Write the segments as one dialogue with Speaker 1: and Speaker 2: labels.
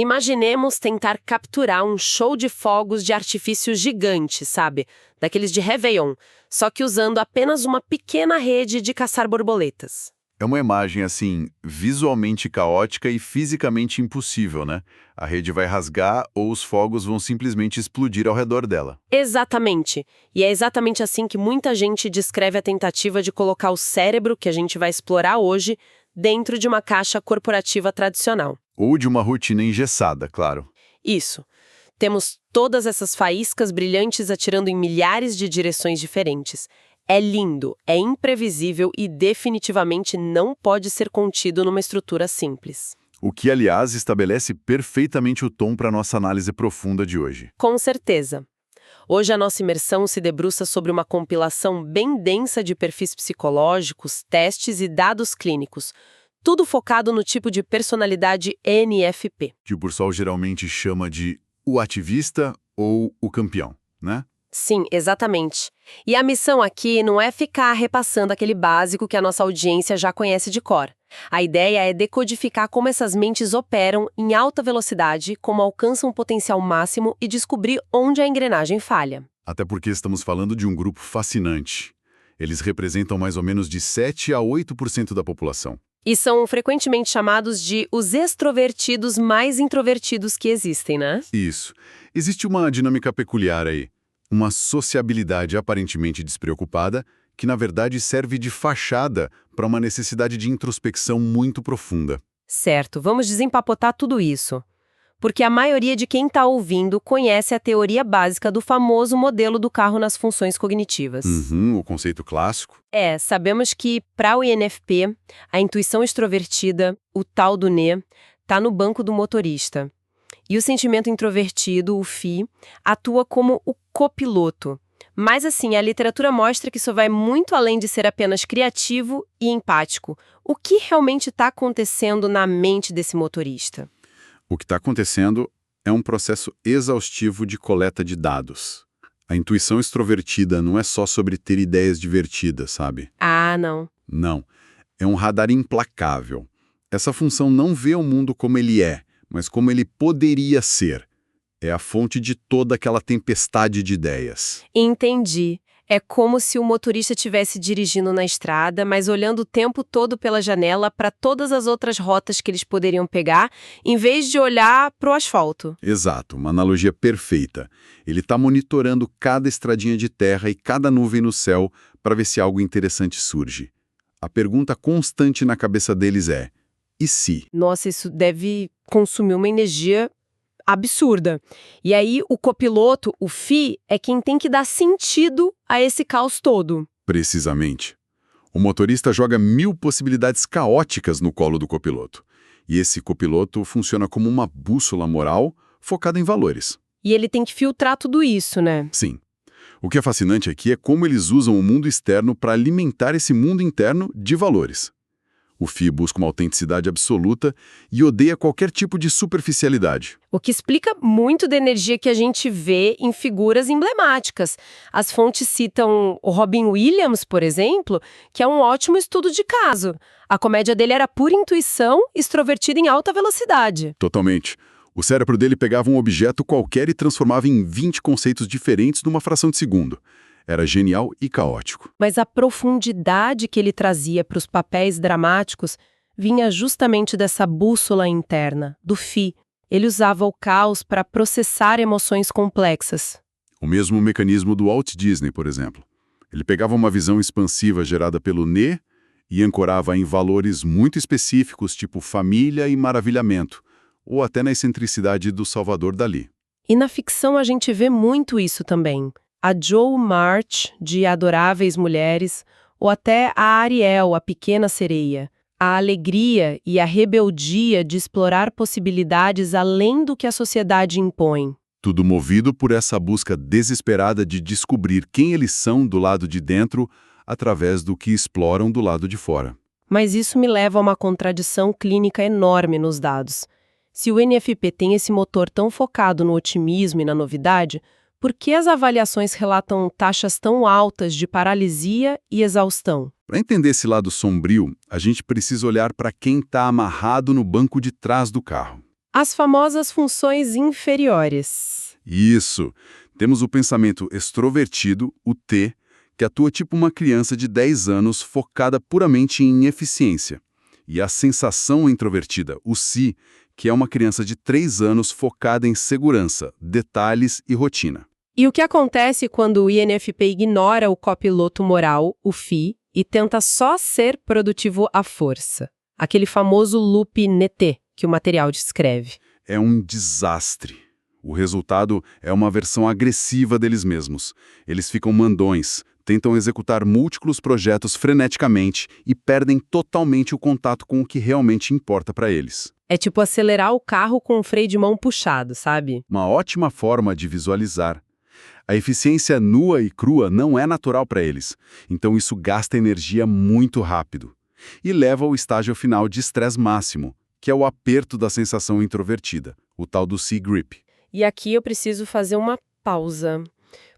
Speaker 1: Imaginemos tentar capturar um show de fogos de artifício gigante, sabe? Daqueles de Réveillon, só que usando apenas uma pequena rede de caçar borboletas.
Speaker 2: É uma imagem, assim, visualmente caótica e fisicamente impossível, né? A rede vai rasgar ou os fogos vão simplesmente explodir ao redor dela.
Speaker 1: Exatamente. E é exatamente assim que muita gente descreve a tentativa de colocar o cérebro, que a gente vai explorar hoje, dentro de uma caixa corporativa tradicional.
Speaker 2: Ou de uma rotina engessada, claro.
Speaker 1: Isso. Temos todas essas faíscas brilhantes atirando em milhares de direções diferentes. É lindo, é imprevisível e definitivamente não pode ser contido numa estrutura simples.
Speaker 2: O que, aliás, estabelece perfeitamente o tom para a nossa análise profunda de hoje.
Speaker 1: Com certeza. Hoje a nossa imersão se debruça sobre uma compilação bem densa de perfis psicológicos, testes e dados clínicos, tudo focado no tipo de personalidade NFP.
Speaker 2: Que o Purcell geralmente chama de o ativista ou o campeão, né?
Speaker 1: Sim, exatamente. E a missão aqui não é ficar repassando aquele básico que a nossa audiência já conhece de cor. A ideia é decodificar como essas mentes operam em alta velocidade, como alcançam o potencial máximo e descobrir onde a engrenagem falha.
Speaker 2: Até porque estamos falando de um grupo fascinante. Eles representam mais ou menos de 7 a 8% da população.
Speaker 1: E são frequentemente chamados de os extrovertidos mais introvertidos que existem, né?
Speaker 2: Isso. Existe uma dinâmica peculiar aí. Uma sociabilidade aparentemente despreocupada, que na verdade serve de fachada para uma necessidade de introspecção muito profunda.
Speaker 1: Certo, vamos desempapotar tudo isso. Porque a maioria de quem está ouvindo conhece a teoria básica do famoso modelo do carro nas funções cognitivas.
Speaker 2: O conceito clássico.
Speaker 1: Sabemos que, para o INFP, a intuição extrovertida, o tal do NE, está no banco do motorista. E o sentimento introvertido, o FI, atua como o copiloto. Mas assim, a literatura mostra que isso vai muito além de ser apenas criativo e empático. O que realmente está acontecendo na mente desse motorista?
Speaker 2: O que está acontecendo é um processo exaustivo de coleta de dados. A intuição extrovertida não é só sobre ter ideias divertidas, sabe?
Speaker 1: Ah, não.
Speaker 2: Não. É um radar implacável. Essa função não vê o mundo como ele é, mas como ele poderia ser. É a fonte de toda aquela tempestade de ideias.
Speaker 1: Entendi. É como se o motorista estivesse dirigindo na estrada, mas olhando o tempo todo pela janela para todas as outras rotas que eles poderiam pegar, em vez de olhar para o asfalto.
Speaker 2: Exato, uma analogia perfeita. Ele está monitorando cada estradinha de terra e cada nuvem no céu para ver se algo interessante surge. A pergunta constante na cabeça deles é: e se?
Speaker 1: Nossa, isso deve consumir uma energia absurda. E aí o copiloto, o FI, é quem tem que dar sentido a esse caos todo.
Speaker 2: Precisamente. O motorista joga 1000 possibilidades caóticas no colo do copiloto. E esse copiloto funciona como uma bússola moral focada em valores.
Speaker 1: E ele tem que filtrar tudo isso, né?
Speaker 2: Sim. O que é fascinante aqui é como eles usam o mundo externo para alimentar esse mundo interno de valores. O FI busca uma autenticidade absoluta e odeia qualquer tipo de superficialidade.
Speaker 1: O que explica muito da energia que a gente vê em figuras emblemáticas. As fontes citam o Robin Williams, por exemplo, que é um ótimo estudo de caso. A comédia dele era pura intuição, extrovertida em alta velocidade.
Speaker 2: Totalmente. O cérebro dele pegava um objeto qualquer e transformava em 20 conceitos diferentes numa fração de segundo. Era genial e caótico.
Speaker 1: Mas a profundidade que ele trazia para os papéis dramáticos vinha justamente dessa bússola interna, do FI. Ele usava o caos para processar emoções complexas.
Speaker 2: O mesmo mecanismo do Walt Disney, por exemplo. Ele pegava uma visão expansiva gerada pelo NE e ancorava em valores muito específicos, tipo família e maravilhamento, ou até na excentricidade do Salvador Dalí.
Speaker 1: E na ficção a gente vê muito isso também. A Jo March, de Adoráveis Mulheres, ou até a Ariel, a Pequena Sereia. A alegria e a rebeldia de explorar possibilidades além do que a sociedade impõe.
Speaker 2: Tudo movido por essa busca desesperada de descobrir quem eles são do lado de dentro através do que exploram do lado de fora.
Speaker 1: Mas isso me leva a uma contradição clínica enorme nos dados. Se o NFP tem esse motor tão focado no otimismo e na novidade, por que as avaliações relatam taxas tão altas de paralisia e exaustão?
Speaker 2: Para entender esse lado sombrio, a gente precisa olhar para quem está amarrado no banco de trás do carro.
Speaker 1: As famosas funções inferiores.
Speaker 2: Isso. Temos o pensamento extrovertido, o T, que atua tipo uma criança de 10 anos focada puramente em eficiência. E a sensação introvertida, o Si, que é uma criança de 3 anos focada em segurança, detalhes e rotina.
Speaker 1: E o que acontece quando o INFP ignora o copiloto moral, o FI, e tenta só ser produtivo à força? Aquele famoso loop NT que o material descreve.
Speaker 2: É um desastre. O resultado é uma versão agressiva deles mesmos. Eles ficam mandões, tentam executar múltiplos projetos freneticamente e perdem totalmente o contato com o que realmente importa para eles.
Speaker 1: É tipo acelerar o carro com o freio de mão puxado, sabe?
Speaker 2: Uma ótima forma de visualizar. A eficiência nua e crua não é natural para eles, então isso gasta energia muito rápido. E leva ao estágio final de estresse máximo, que é o aperto da sensação introvertida, o tal do C-grip.
Speaker 1: E aqui eu preciso fazer uma pausa,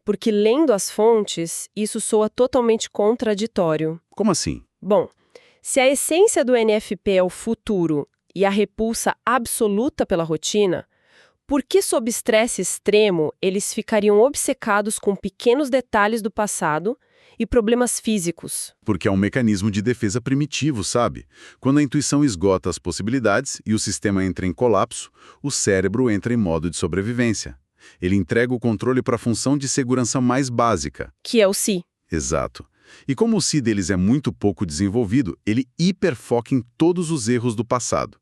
Speaker 1: porque lendo as fontes, isso soa totalmente contraditório.
Speaker 2: Como assim?
Speaker 1: Bom, se a essência do NFP é o futuro e a repulsa absoluta pela rotina, por que sob estresse extremo eles ficariam obcecados com pequenos detalhes do passado e problemas físicos?
Speaker 2: Porque é um mecanismo de defesa primitivo, sabe? Quando a intuição esgota as possibilidades e o sistema entra em colapso, o cérebro entra em modo de sobrevivência. Ele entrega o controle para a função de segurança mais básica.
Speaker 1: Que é o si.
Speaker 2: Exato. E como o si deles é muito pouco desenvolvido, ele hiperfoca em todos os erros do passado.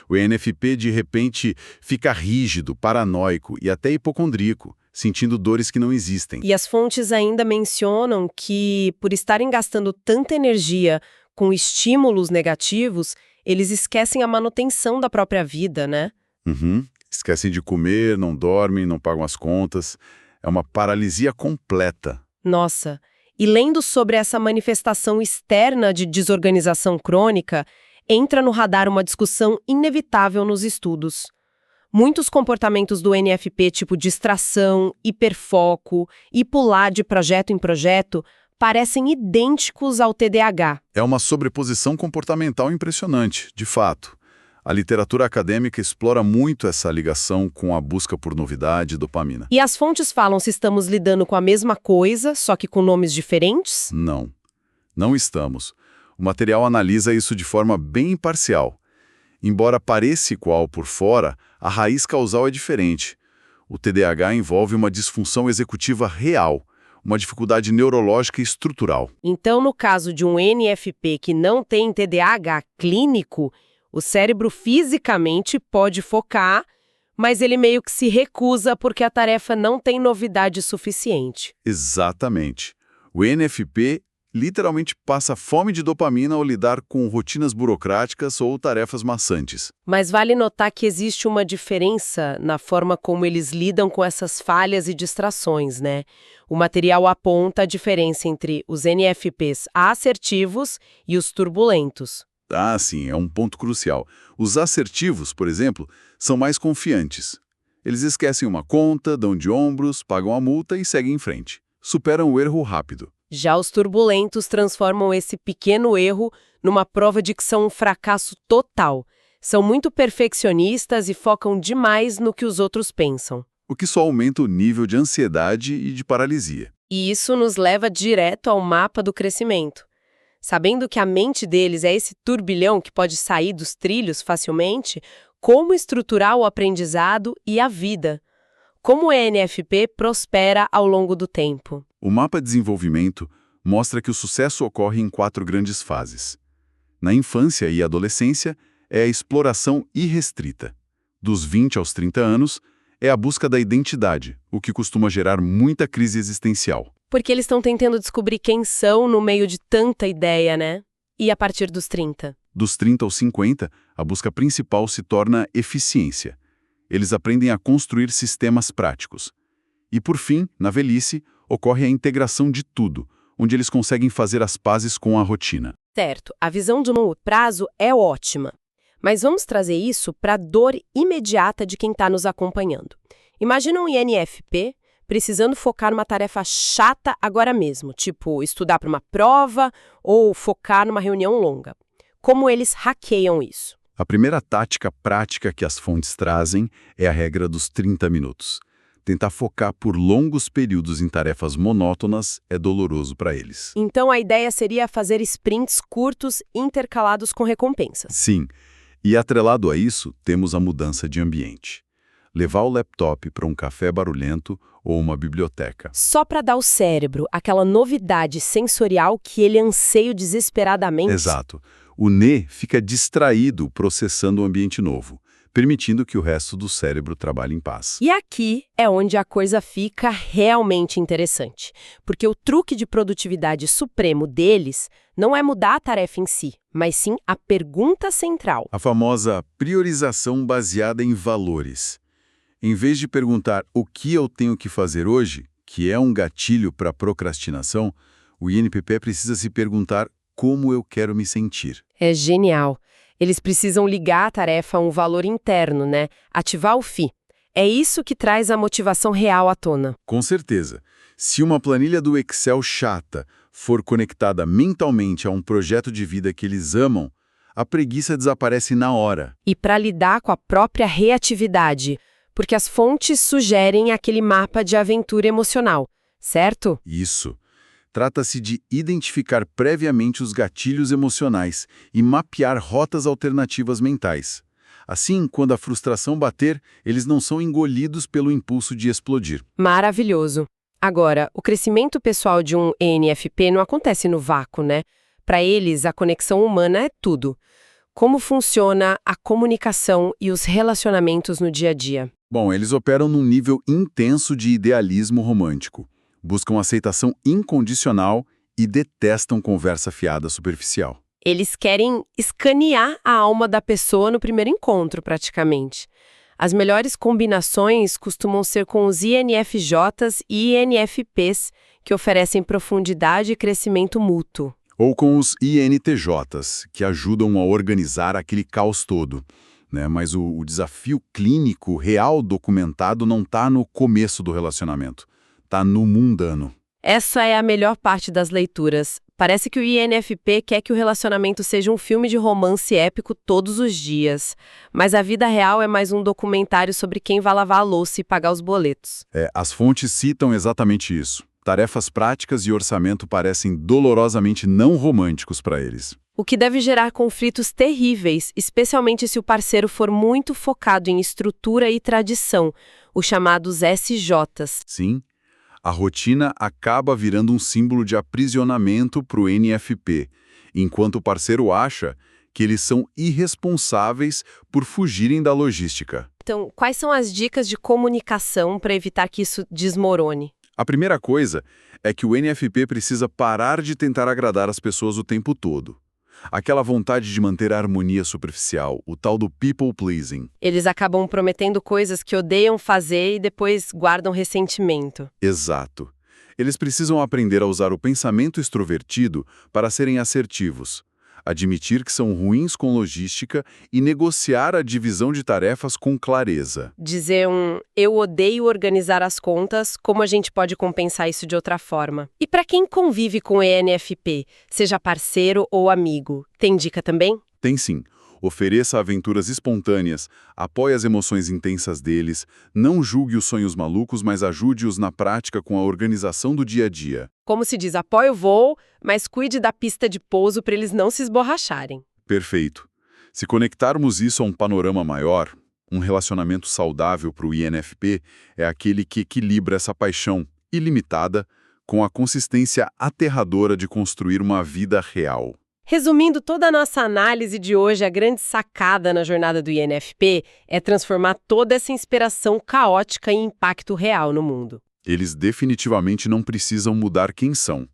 Speaker 2: O ENFP, de repente, fica rígido, paranoico e até hipocondríaco, sentindo dores que não existem.
Speaker 1: E as fontes ainda mencionam que, por estarem gastando tanta energia com estímulos negativos, eles esquecem a manutenção da própria vida, né?
Speaker 2: Esquecem de comer, não dormem, não pagam as contas. É uma paralisia completa.
Speaker 1: Nossa, e lendo sobre essa manifestação externa de desorganização crônica, entra no radar uma discussão inevitável nos estudos. Muitos comportamentos do NFP, tipo distração, hiperfoco e pular de projeto em projeto, parecem idênticos ao TDAH.
Speaker 2: É uma sobreposição comportamental impressionante, de fato. A literatura acadêmica explora muito essa ligação com a busca por novidade e dopamina.
Speaker 1: E as fontes falam se estamos lidando com a mesma coisa, só que com nomes diferentes?
Speaker 2: Não. Não estamos. O material analisa isso de forma bem imparcial. Embora pareça igual por fora, a raiz causal é diferente. O TDAH envolve uma disfunção executiva real, uma dificuldade neurológica e estrutural.
Speaker 1: Então, no caso de um NFP que não tem TDAH clínico, o cérebro fisicamente pode focar, mas ele meio que se recusa porque a tarefa não tem novidade suficiente.
Speaker 2: Exatamente. O NFP literalmente passa fome de dopamina ao lidar com rotinas burocráticas ou tarefas maçantes.
Speaker 1: Mas vale notar que existe uma diferença na forma como eles lidam com essas falhas e distrações, né? O material aponta a diferença entre os NFPs assertivos e os turbulentos.
Speaker 2: Ah, sim, é um ponto crucial. Os assertivos, por exemplo, são mais confiantes. Eles esquecem uma conta, dão de ombros, pagam a multa e seguem em frente. Superam o erro rápido.
Speaker 1: Já os turbulentos transformam esse pequeno erro numa prova de que são um fracasso total. São muito perfeccionistas e focam demais no que os outros pensam.
Speaker 2: O que só aumenta o nível de ansiedade e de paralisia.
Speaker 1: E isso nos leva direto ao mapa do crescimento. Sabendo que a mente deles é esse turbilhão que pode sair dos trilhos facilmente, como estruturar o aprendizado e a vida? Como o ENFP prospera ao longo do tempo?
Speaker 2: O mapa de desenvolvimento mostra que o sucesso ocorre em 4 grandes fases. Na infância e adolescência, é a exploração irrestrita. Dos 20 aos 30 anos, é a busca da identidade, o que costuma gerar muita crise existencial.
Speaker 1: Porque eles estão tentando descobrir quem são no meio de tanta ideia, né? E a partir dos 30?
Speaker 2: Dos 30 aos 50, a busca principal se torna eficiência. Eles aprendem a construir sistemas práticos. E por fim, na velhice, ocorre a integração de tudo, onde eles conseguem fazer as pazes com a rotina.
Speaker 1: Certo, a visão de longo prazo é ótima. Mas vamos trazer isso para a dor imediata de quem está nos acompanhando. Imagina um INFP precisando focar numa tarefa chata agora mesmo, tipo estudar para uma prova ou focar numa reunião longa. Como eles hackeiam isso?
Speaker 2: A primeira tática prática que as fontes trazem é a regra dos 30 minutos. Tentar focar por longos períodos em tarefas monótonas é doloroso para eles.
Speaker 1: Então a ideia seria fazer sprints curtos intercalados com recompensas.
Speaker 2: Sim, e atrelado a isso, temos a mudança de ambiente. Levar o laptop para um café barulhento ou uma biblioteca.
Speaker 1: Só para dar ao cérebro aquela novidade sensorial que ele anseia desesperadamente.
Speaker 2: Exato. O NE fica distraído processando o ambiente novo, permitindo que o resto do cérebro trabalhe em paz.
Speaker 1: E aqui é onde a coisa fica realmente interessante, porque o truque de produtividade supremo deles não é mudar a tarefa em si, mas sim a pergunta central.
Speaker 2: A famosa priorização baseada em valores. Em vez de perguntar o que eu tenho que fazer hoje, que é um gatilho para procrastinação, o INPP precisa se perguntar como eu quero me sentir.
Speaker 1: É genial. Eles precisam ligar a tarefa a um valor interno, né? Ativar o FI. É isso que traz a motivação real à tona.
Speaker 2: Com certeza. Se uma planilha do Excel chata for conectada mentalmente a um projeto de vida que eles amam, a preguiça desaparece na hora.
Speaker 1: E para lidar com a própria reatividade, porque as fontes sugerem aquele mapa de aventura emocional, certo?
Speaker 2: Isso. Trata-se de identificar previamente os gatilhos emocionais e mapear rotas alternativas mentais. Assim, quando a frustração bater, eles não são engolidos pelo impulso de explodir.
Speaker 1: Maravilhoso. Agora, o crescimento pessoal de um ENFP não acontece no vácuo, né? Para eles, a conexão humana é tudo. Como funciona a comunicação e os relacionamentos no dia a dia?
Speaker 2: Bom, eles operam num nível intenso de idealismo romântico. Buscam aceitação incondicional e detestam conversa fiada superficial.
Speaker 1: Eles querem escanear a alma da pessoa no primeiro encontro, praticamente. As melhores combinações costumam ser com os INFJs e INFPs, que oferecem profundidade e crescimento mútuo.
Speaker 2: Ou com os INTJs, que ajudam a organizar aquele caos todo. Mas o desafio clínico real documentado não está no começo do relacionamento. Está no mundano.
Speaker 1: Essa é a melhor parte das leituras. Parece que o INFP quer que o relacionamento seja um filme de romance épico todos os dias. Mas a vida real é mais um documentário sobre quem vai lavar a louça e pagar os boletos.
Speaker 2: As fontes citam exatamente isso. Tarefas práticas e orçamento parecem dolorosamente não românticos para eles.
Speaker 1: O que deve gerar conflitos terríveis, especialmente se o parceiro for muito focado em estrutura e tradição, os chamados SJs.
Speaker 2: Sim. A rotina acaba virando um símbolo de aprisionamento para o NFP, enquanto o parceiro acha que eles são irresponsáveis por fugirem da logística.
Speaker 1: Então, quais são as dicas de comunicação para evitar que isso desmorone?
Speaker 2: A primeira coisa é que o NFP precisa parar de tentar agradar as pessoas o tempo todo. Aquela vontade de manter a harmonia superficial, o tal do people pleasing.
Speaker 1: Eles acabam prometendo coisas que odeiam fazer e depois guardam ressentimento.
Speaker 2: Exato. Eles precisam aprender a usar o pensamento extrovertido para serem assertivos, admitir que são ruins com logística e negociar a divisão de tarefas com clareza.
Speaker 1: Dizer eu odeio organizar as contas, como a gente pode compensar isso de outra forma? E para quem convive com ENFP, seja parceiro ou amigo, tem dica também?
Speaker 2: Tem sim. Ofereça aventuras espontâneas, apoie as emoções intensas deles, não julgue os sonhos malucos, mas ajude-os na prática com a organização do dia a dia.
Speaker 1: Como se diz, apoie o voo, mas cuide da pista de pouso para eles não se esborracharem.
Speaker 2: Perfeito. Se conectarmos isso a um panorama maior, um relacionamento saudável para o INFP é aquele que equilibra essa paixão ilimitada com a consistência aterradora de construir uma vida real.
Speaker 1: Resumindo toda a nossa análise de hoje, a grande sacada na jornada do INFP é transformar toda essa inspiração caótica em impacto real no mundo.
Speaker 2: Eles definitivamente não precisam mudar quem são.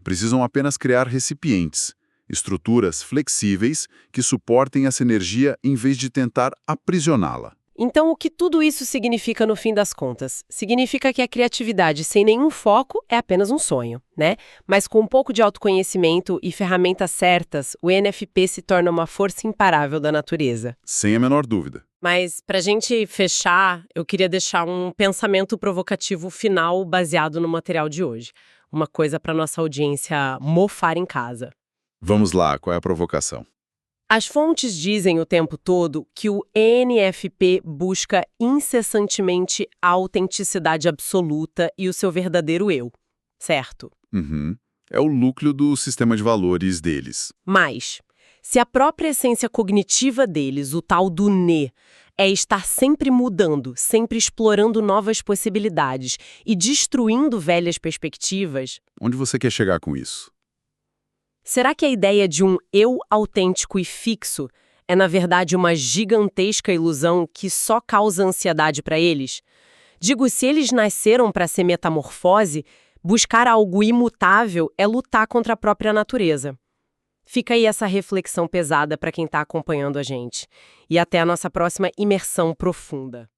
Speaker 2: Precisam apenas criar recipientes, estruturas flexíveis que suportem essa energia em vez de tentar aprisioná-la.
Speaker 1: Então, o que tudo isso significa no fim das contas? Significa que a criatividade sem nenhum foco é apenas um sonho, né? Mas com um pouco de autoconhecimento e ferramentas certas, o ENFP se torna uma força imparável da natureza.
Speaker 2: Sem a menor dúvida.
Speaker 1: Mas, pra gente fechar, eu queria deixar um pensamento provocativo final baseado no material de hoje. Uma coisa para nossa audiência mofar em casa.
Speaker 2: Vamos lá, qual é a provocação?
Speaker 1: As fontes dizem o tempo todo que o ENFP busca incessantemente a autenticidade absoluta e o seu verdadeiro eu, certo?
Speaker 2: Uhum. É o núcleo do sistema de valores deles.
Speaker 1: Mas, se a própria essência cognitiva deles, o tal do NE, é estar sempre mudando, sempre explorando novas possibilidades e destruindo velhas perspectivas,
Speaker 2: Onde você quer chegar com isso?
Speaker 1: será que a ideia de um eu autêntico e fixo é, na verdade, uma gigantesca ilusão que só causa ansiedade para eles? Digo, se eles nasceram para ser metamorfose, buscar algo imutável é lutar contra a própria natureza. Fica aí essa reflexão pesada para quem está acompanhando a gente. E até a nossa próxima imersão profunda.